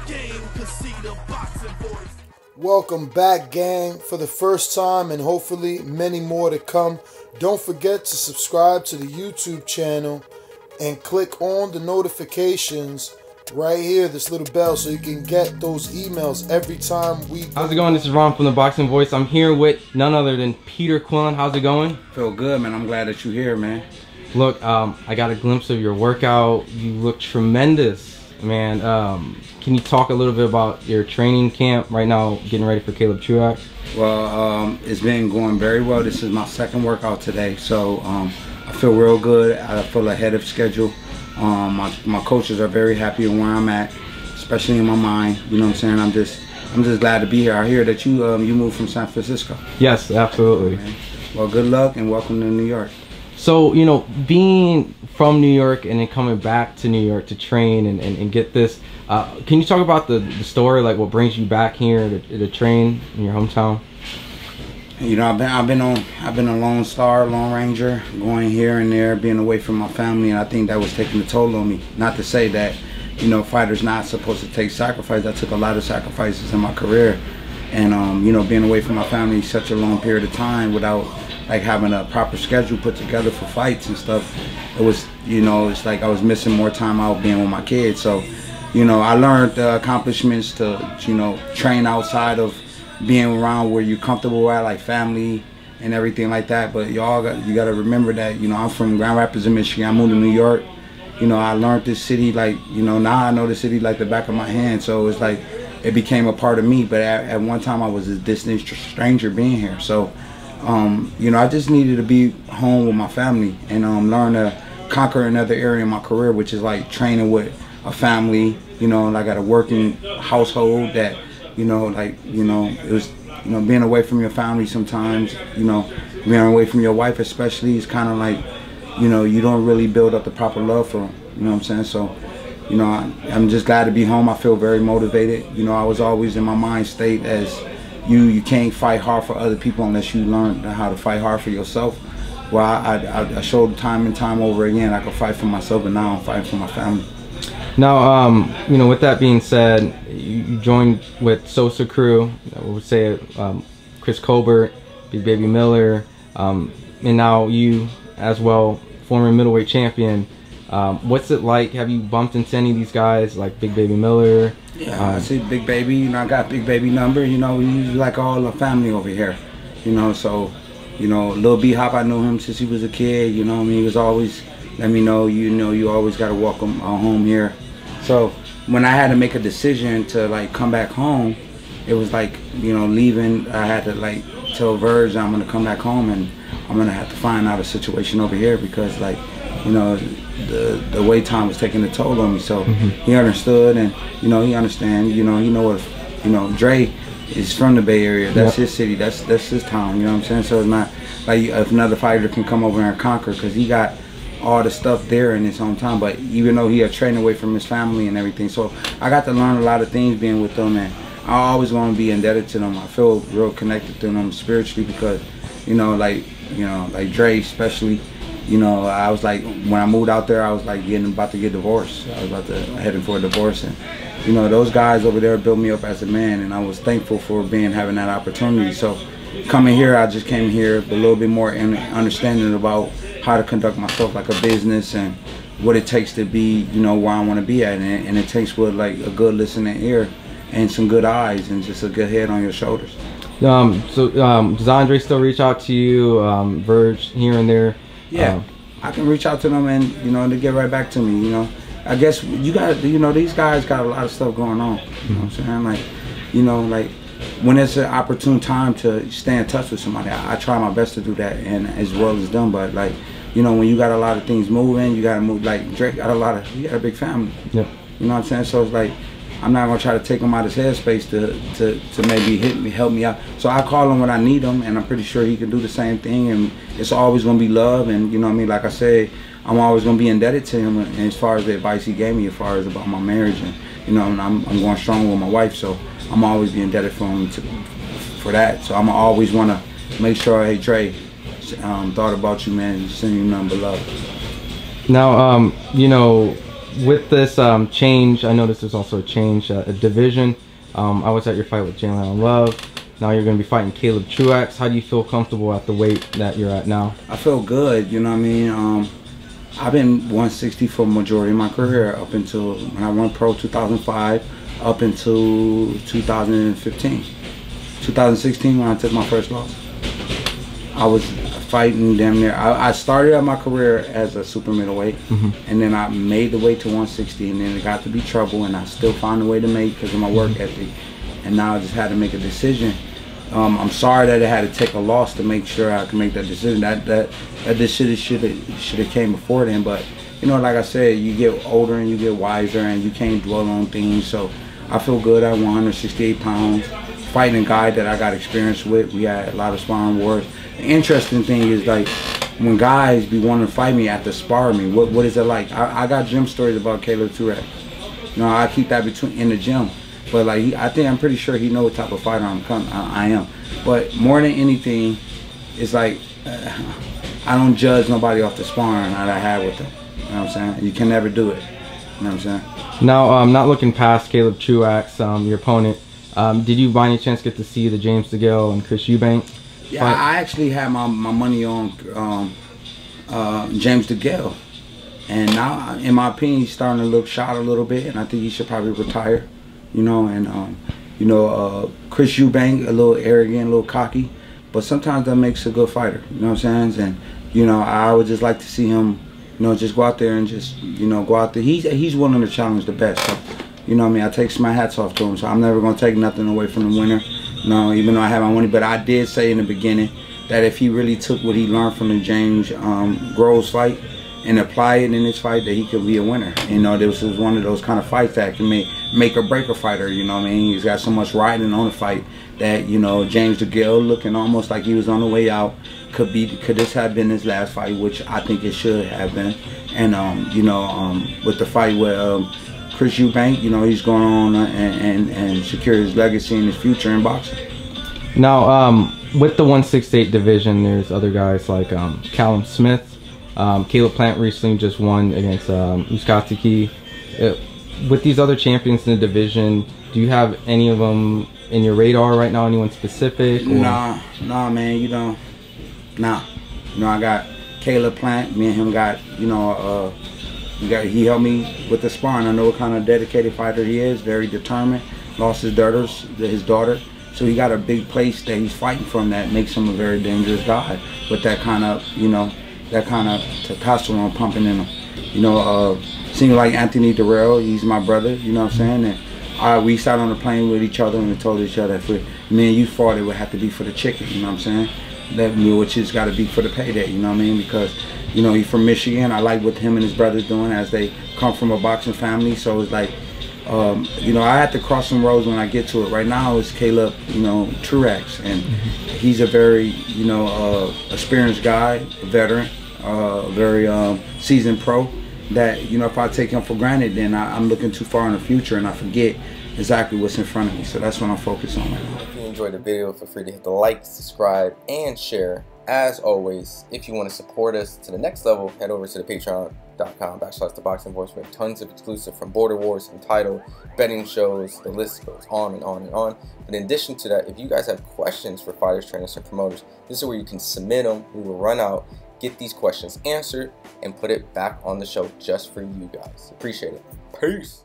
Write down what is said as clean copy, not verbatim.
game, cause see the boxing voice. Welcome back, gang, for the first time and hopefully many more to come. Don't forget to subscribe to the YouTube channel and click on the notifications right here, this little bell, so you can get those emails every time we go. How's it going? This is Ron from The Boxing Voice. I'm here with none other than Peter Quillin. How's it going? Feel good, man. I'm glad that you're here, man. Look, I got a glimpse of your workout. You look tremendous, man. Can you talk a little bit about your training camp right now, getting ready for Caleb Truax? Well, it's been going very well. This is my second workout today, so I feel real good. I feel ahead of schedule. My coaches are very happy with where I'm at, especially in my mind. You know what I'm saying? I'm just glad to be here. I hear that you moved from San Francisco. Yes, absolutely. Okay. Well, good luck and welcome to New York. So, you know, being from New York and then coming back to New York to train and get this, can you talk about the story, like what brings you back here to train in your hometown? You know, I've been a lone star, lone ranger, going here and there, being away from my family, and I think that was taking a toll on me. Not to say that, you know, fighters not supposed to take sacrifice. I took a lot of sacrifices in my career, and you know, being away from my family such a long period of time without like having a proper schedule put together for fights and stuff, it was, you know, it's like I was missing more time out being with my kids. So, you know, I learned the accomplishments to, you know, train outside of being around where you're comfortable at, like family and everything like that. But you got to remember that, you know, I'm from Grand Rapids in Michigan. I moved to New York. You know, I learned this city, like, you know, now I know the city like the back of my hand. So it's like it became a part of me. But at one time I was a distant stranger being here. So you know, I just needed to be home with my family and learn to conquer another area in my career, which is like training with a family. You know, and I got a working household that, you know, like, you know, it was, you know, being away from your family sometimes, you know, being away from your wife especially is kind of like, you know, you don't really build up the proper love for them. You know what I'm saying? So, you know, I'm just glad to be home. I feel very motivated. You know, I was always in my mind state as you can't fight hard for other people unless you learn how to fight hard for yourself. Well, I showed time and time over again I could fight for myself, but now I'm fighting for my family. Now, you know, with that being said, you joined with Sosa crew, we would say Chris Colbert, Big Baby Miller, and now you as well, former middleweight champion. What's it like? Have you bumped into any of these guys like Big Baby Miller? Yeah, I see Big Baby. You know, I got Big Baby number. You know, we like all the family over here. You know, so, you know, Lil B Hop, I knew him since he was a kid. You know what I mean? He was always, let me know, you always got to welcome home here. So when I had to make a decision to like come back home, it was like, you know, leaving, I had to like tell Verge I'm going to come back home and I'm going to have to find out a situation over here because, like, you know, the way time was taking a toll on me. So he understood, and, you know, he understand, you know, he know what, you know, Dre is from the Bay Area. That's his city, that's his town, you know what I'm saying? So it's not like if another fighter can come over and conquer, because he got all the stuff there in his hometown, but even though he had trained away from his family and everything. So I got to learn a lot of things being with them, and I always want to be indebted to them. I feel real connected to them spiritually because, you know, like Dre especially, you know, I was like, when I moved out there, I was like about to get divorced. I was about to heading for a divorce, and, you know, those guys over there built me up as a man, and I was thankful for having that opportunity. So coming here, I just came here with a little bit more understanding about how to conduct myself like a business and what it takes to be, you know, where I want to be at, and it takes with like a good listening ear and some good eyes and just a good head on your shoulders. Does Andre still reach out to you, Verge, here and there? Yeah, I can reach out to them and, you know, they get right back to me. You know, I guess you got, you know, these guys got a lot of stuff going on. You know what I'm saying? Like, you know, like when it's an opportune time to stay in touch with somebody, I try my best to do that, and as well as them. But like, you know, when you got a lot of things moving, you got to move. Like Drake got he got a big family. Yeah. You know what I'm saying? So it's like, I'm not gonna try to take him out of his headspace to maybe help me out. So I call him when I need him, and I'm pretty sure he can do the same thing. And it's always gonna be love, and, you know what I mean. Like I said, I'm always gonna be indebted to him, and as far as the advice he gave me, as far as about my marriage, and, you know, and I'm going strong with my wife, so I'm always be indebted for him for that. So I'm always wanna make sure, hey Dre, thought about you, man. Sending you nothing but love. Now, you know, with this change, I noticed there's also a change, a division. I was at your fight with Jalen Love. Now you're going to be fighting Caleb Truax. How do you feel comfortable at the weight that you're at now? I feel good, you know what I mean? I've been 160 for the majority of my career up until when I went pro 2005, up until 2015. 2016 when I took my first loss. I was fighting damn near. I started out my career as a super middleweight, and then I made the weight to 160, and then it got to be trouble, and I still found a way to make because of my work ethic. And now I just had to make a decision. I'm sorry that it had to take a loss to make sure I could make that decision. That decision should have came before then. But you know, like I said, you get older and you get wiser, and you can't dwell on things. So I feel good at 168 pounds, fighting a guy that I got experience with. We had a lot of sparring wars. The interesting thing is, like, when guys be wanting to fight me after sparring me, what is it like? I got gym stories about Caleb Truax. You know, I keep that in the gym. But like, I'm pretty sure he knows what type of fighter I am. But more than anything, it's like I don't judge nobody off the sparring that I had with them. You know what I'm saying? You can never do it. You know what I'm saying? Now, not looking past Caleb Truax, your opponent, did you by any chance get to see the James DeGale and Chris Eubank? Yeah, I actually had my money on James DeGale. And now, in my opinion, he's starting to look shot a little bit, and I think he should probably retire. You know, and Chris Eubank, a little arrogant, a little cocky, but sometimes that makes a good fighter. You know what I'm saying? And you know, I would just like to see him, you know, just go out there and just, you know, go out there. He's willing to challenge the best. So, you know what I mean? I take my hats off to him. So I'm never gonna take nothing away from the winner. You know, even though I have my money, but I did say in the beginning that if he really took what he learned from the James Groves fight and apply it in this fight, that he could be a winner. You know, this was one of those kind of fights that can make or break a fighter. You know what I mean? He's got so much riding on the fight that, you know, James DeGale looking almost like he was on the way out. Could this have been his last fight, which I think it should have been. And you know, with the fight with Chris Eubank, you know, he's going on and secure his legacy and his future in boxing. Now, with the 168 division, there's other guys like Callum Smith. Caleb Plant recently just won against Uskatiki. With these other champions in the division, do you have any of them in your radar right now? Anyone specific? Or? Nah, man. You know, nah. You know, I got Caleb Plant. Me and him got, you know, he helped me with the sparring. I know what kind of dedicated fighter he is. Very determined. Lost his daughter. So he got a big place that he's fighting from that makes him a very dangerous guy with that kind of, you know, that kind of testosterone pumping in him. You know, seems like Anthony Durrell, he's my brother, you know what I'm saying? And we sat on the plane with each other and we told each other if me and you fought, it would have to be for the chicken, you know what I'm saying? That which has got to be for the payday, you know what I mean? Because, you know, he's from Michigan. I like what him and his brother's doing as they come from a boxing family. So it's like, you know, I have to cross some roads when I get to it. Right now it's Caleb, you know, Truax, and he's a very, you know, experienced guy, a veteran, very seasoned pro. That, you know, if I take him for granted, then I'm looking too far in the future and I forget exactly what's in front of me. So that's what I'm focused on right now. If you enjoyed the video, feel free to hit the like, subscribe, and share. As always, if you want to support us to the next level, head over to the patreon.com/ThaBoxingVoice. We have tons of exclusive from Border Wars, Entitled, betting shows, the list goes on and on and on. But in addition to that, if you guys have questions for fighters, trainers, and promoters, this is where you can submit them. We will run out, get these questions answered, and put it back on the show just for you guys. Appreciate it. Peace.